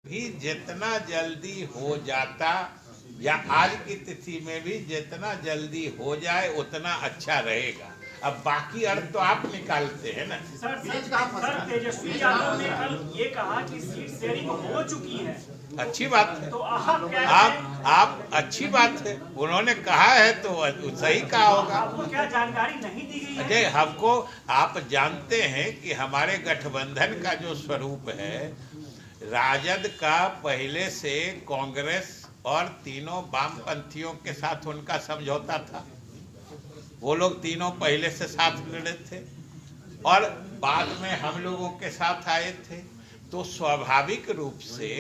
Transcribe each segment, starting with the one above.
भी जितना जल्दी हो जाता या आज की तिथि में भी जितना जल्दी हो जाए उतना अच्छा रहेगा। अब बाकी अर्थ तो आप निकालते हैं ना। सर तेजस्वी यादव ने कल ये कहा कि सीट शेयरिंग हो चुकी है। अच्छी बात है, तो आप अच्छी बात है, उन्होंने कहा है तो सही कहा होगा। आपको क्या जानकारी नहीं दी गई है? अजय, हमको आप जानते हैं कि हमारे गठबंधन का जो स्वरूप है, राजद का पहले से कांग्रेस और तीनों वामपंथियों के साथ उनका समझौता था। वो लोग तीनों पहले से साथ लड़े थे और बाद में हम लोगों के साथ आए थे। तो स्वाभाविक रूप से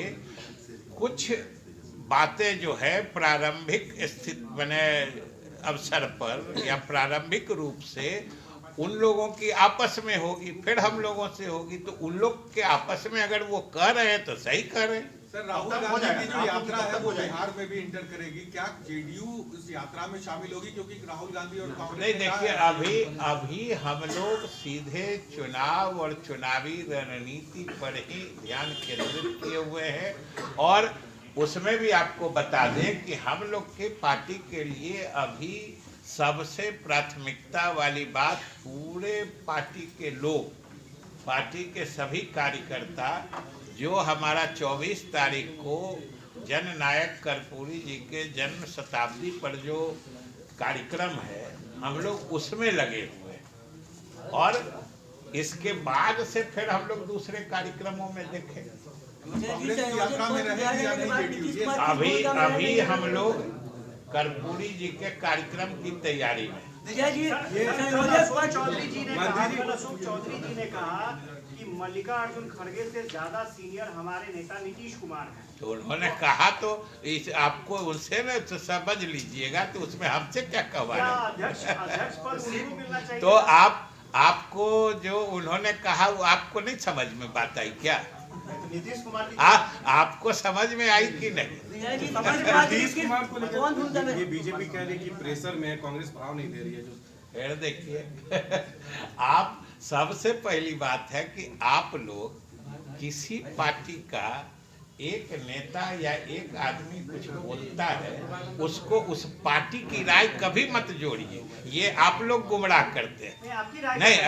कुछ बातें जो है प्रारंभिक स्थिति बने अवसर पर या प्रारंभिक रूप से उन लोगों की आपस में होगी, फिर हम लोगों से होगी। तो उन लोग के आपस में अगर वो कर रहे हैं तो सही कर रहे हैं। सर, राहुल गांधी की जो यात्रा है वो बिहार में भी इंटर करेगी, क्या जेडीयू इस यात्रा में शामिल होगी? क्योंकि राहुल गांधी और कांग्रेस नहीं, देखिए, अभी हम लोग सीधे चुनाव और चुनावी रणनीति पर ही ध्यान केंद्रित किए हुए हैं। और उसमें भी आपको बता दें कि हम लोग के पार्टी के लिए अभी सबसे प्राथमिकता वाली बात, पूरे पार्टी के लोग, पार्टी के सभी कार्यकर्ता जो हमारा 24 तारीख को जननायक कर्पूरी जी के जन्म शताब्दी पर जो कार्यक्रम है, हम लोग उसमें लगे हुए हैं। और इसके बाद से फिर हम लोग दूसरे कार्यक्रमों में देखें। अभी हम लोग कर्पूरी जी के कार्यक्रम की तैयारी में। अशोक चौधरी जी ने कहा कि मल्लिकार्जुन खड़गे से ज्यादा सीनियर हमारे नेता नीतीश कुमार हैं। तो उन्होंने कहा तो इस आपको उनसे न तो समझ लीजिएगा, तो उसमें हमसे क्या कहवाना। अध्यक्ष पर उनको मिलना चाहिए। तो आपको जो उन्होंने कहा वो आपको नहीं समझ में बात आई क्या? नीतीश कुमार आपको समझ में आई कि नहीं? नीतीश कुमार को लेकर ये बीजेपी कह रही है कि प्रेशर में कांग्रेस भाव नहीं दे रही है। फिर देखिए, आप सबसे पहली बात है कि आप लोग किसी पार्टी का एक नेता या एक आदमी कुछ बोलता है, उसको उस पार्टी की राय कभी मत जोड़िए। ये आप लोग गुमराह करते हैं। नहीं,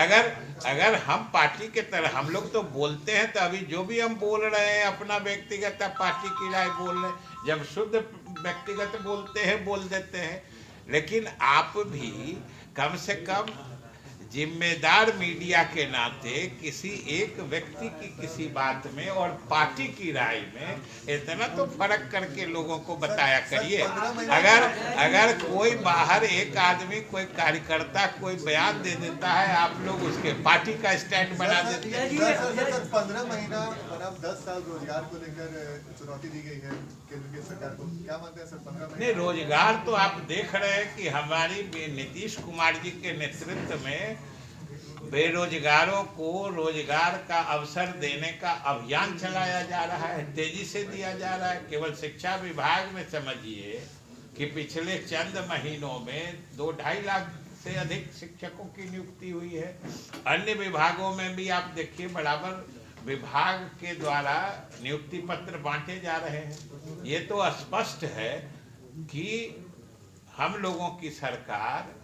अगर हम पार्टी के तरह हम लोग तो बोलते हैं, तो अभी जो भी हम बोल रहे हैं अपना व्यक्तिगत पार्टी की राय बोल रहे हैं। जब शुद्ध व्यक्तिगत बोलते हैं बोल देते हैं, लेकिन आप भी कम से कम जिम्मेदार मीडिया के नाते किसी एक व्यक्ति की किसी बात में और पार्टी की राय में इतना तो फर्क करके लोगों को बताया करिए। अगर कोई बाहर एक आदमी, कोई कार्यकर्ता कोई बयान दे देता है, आप लोग उसके पार्टी का स्टैंड बना देते हैं। 15 महीना और 10 साल रोजगार को लेकर चुनौती दी गई है केंद्र की सरकार को, क्या मानते हैं सर? 15 महीने नहीं, रोजगार तो आप देख रहे हैं कि हमारी नीतीश कुमार जी के नेतृत्व में बेरोजगारों को रोजगार का अवसर देने का अभियान चलाया जा रहा है, तेजी से दिया जा रहा है। केवल शिक्षा विभाग में समझिए कि पिछले चंद महीनों में 2-2.5 लाख से अधिक शिक्षकों की नियुक्ति हुई है। अन्य विभागों में भी आप देखिए, बराबर विभाग के द्वारा नियुक्ति पत्र बांटे जा रहे हैं। ये तो स्पष्ट है कि हम लोगों की सरकार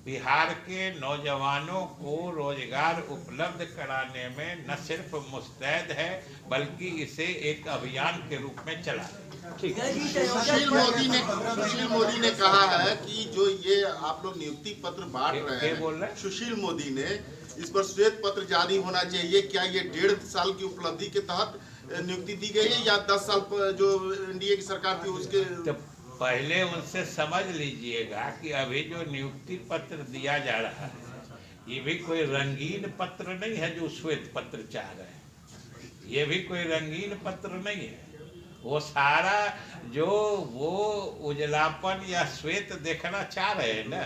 बिहार के नौजवानों को रोजगार उपलब्ध कराने में न सिर्फ मुस्तैद है, बल्कि इसे एक अभियान के रूप में चला रही है। सुशील मोदी ने कहा है कि जो ये आप लोग नियुक्ति पत्र बांट रहे हैं, बोल रहे हैं? सुशील मोदी ने इस पर श्वेत पत्र जारी होना चाहिए। क्या ये 1.5 साल की उपलब्धि के तहत नियुक्ति दी गई है या 10 साल पर जो एनडीए की सरकार थी उसके? तो पहले उनसे समझ लीजिएगा कि अभी जो नियुक्ति पत्र दिया जा रहा है, ये भी कोई रंगीन पत्र नहीं है जो श्वेत पत्र चाह रहे हैं। ये भी कोई रंगीन पत्र नहीं है। वो सारा जो वो उजलापन या श्वेत देखना चाह रहे हैं ना,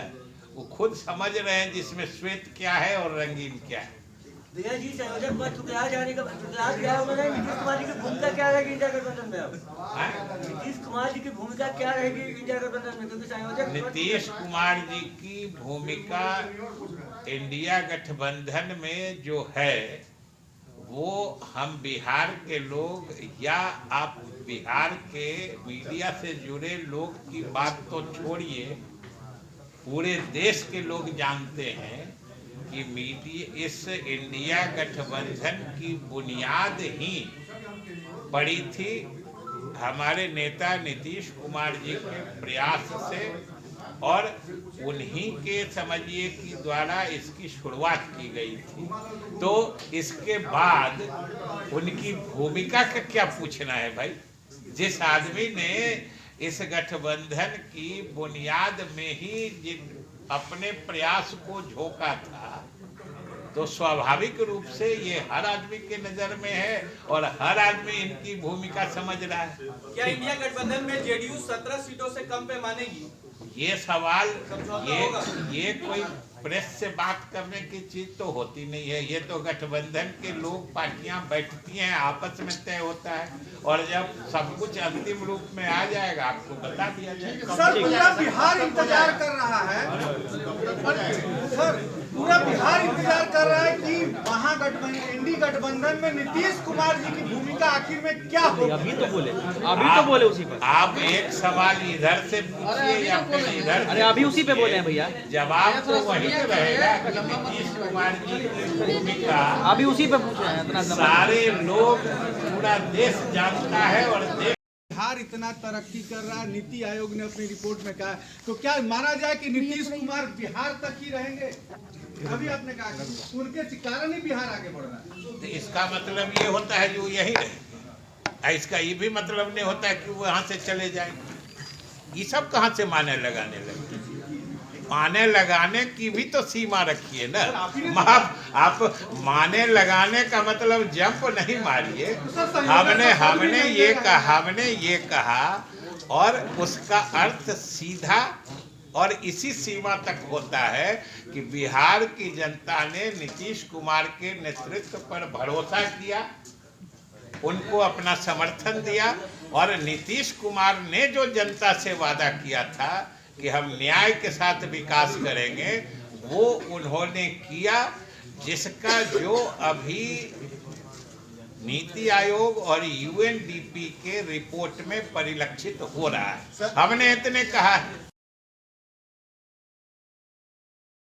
वो खुद समझ रहे हैं जिसमें श्वेत क्या है और रंगीन क्या है। भैया जी, संयोजक पद ठुकरा जाने का नीतीश कुमार जी की भूमिका क्या रहेगी इंडिया गठबंधन में? अब नीतीश कुमार जी की भूमिका क्या रहेगी इंडिया गठबंधन में? क्योंकि संयोजक नीतीश कुमार जी की भूमिका इंडिया गठबंधन में जो है वो हम बिहार के लोग या आप बिहार के मीडिया से जुड़े लोग की बात तो छोड़िए, पूरे देश के लोग जानते हैं कि मीडिया इस इंडिया गठबंधन की बुनियाद ही पड़ी थी हमारे नेता नीतीश कुमार जी के प्रयास से, और उन्हीं के समझिए कि द्वारा इसकी शुरुआत की गई थी। तो इसके बाद उनकी भूमिका का क्या पूछना है भाई? जिस आदमी ने इस गठबंधन की बुनियाद में ही अपने प्रयास को झोंका था, तो स्वाभाविक रूप से ये हर आदमी के नजर में है और हर आदमी इनकी भूमिका समझ रहा है। क्या इंडिया गठबंधन में जेडीयू 17 सीटों से कम पे मानेगी? ये सवाल ये कोई प्रेस से बात करने की चीज तो होती नहीं है। ये तो गठबंधन के लोग, पार्टियां बैठती हैं, आपस में तय होता है, और जब सब कुछ अंतिम रूप में आ जाएगा आपको बता दिया जाएगा। सर पूरा बिहार इंतजार कर रहा है, सर पूरा बिहार इंतजार कर रहा है कि महागठबंधन, इंडी गठबंधन में नीतीश कुमार जी की भूमिका आखिर में क्या होगी? अभी तो बोले उसी पर। आप एक सवाल इधर से पूछिए या फिर इधर। अरे अभी उसी पे बोले हैं भैया। जवाब तो वही रहेगा कि नीतीश कुमार जी की भूमिका अभी उसी पे पूछ रहे हैं। इतना सारे लोग, पूरा देश जानता है और देश बिहार इतना तरक्की कर रहा है, नीति आयोग ने अपनी रिपोर्ट में कहा, तो क्या माना जाए कि नीतीश कुमार बिहार तक ही रहेंगे? अभी आपने कहा कि उनके कारण ही बिहार आगे बढ़ रहा है। तो इसका मतलब ये होता है जो यही रहे, इसका ये भी मतलब नहीं होता है कि वो यहाँ से चले जाएंगे। ये सब कहाँ से माने लगाने लगे? माने लगाने की भी तो सीमा रखिए ना। आप माने लगाने का मतलब जंप नहीं मारिए। हमने ये कहा और उसका अर्थ सीधा और इसी सीमा तक होता है कि बिहार की जनता ने नीतीश कुमार के नेतृत्व पर भरोसा किया, उनको अपना समर्थन दिया, और नीतीश कुमार ने जो जनता से वादा किया था कि हम न्याय के साथ विकास करेंगे, वो उन्होंने किया, जिसका जो अभी नीति आयोग और यूएनडीपी के रिपोर्ट में परिलक्षित हो रहा है। हमने इतने कहा है।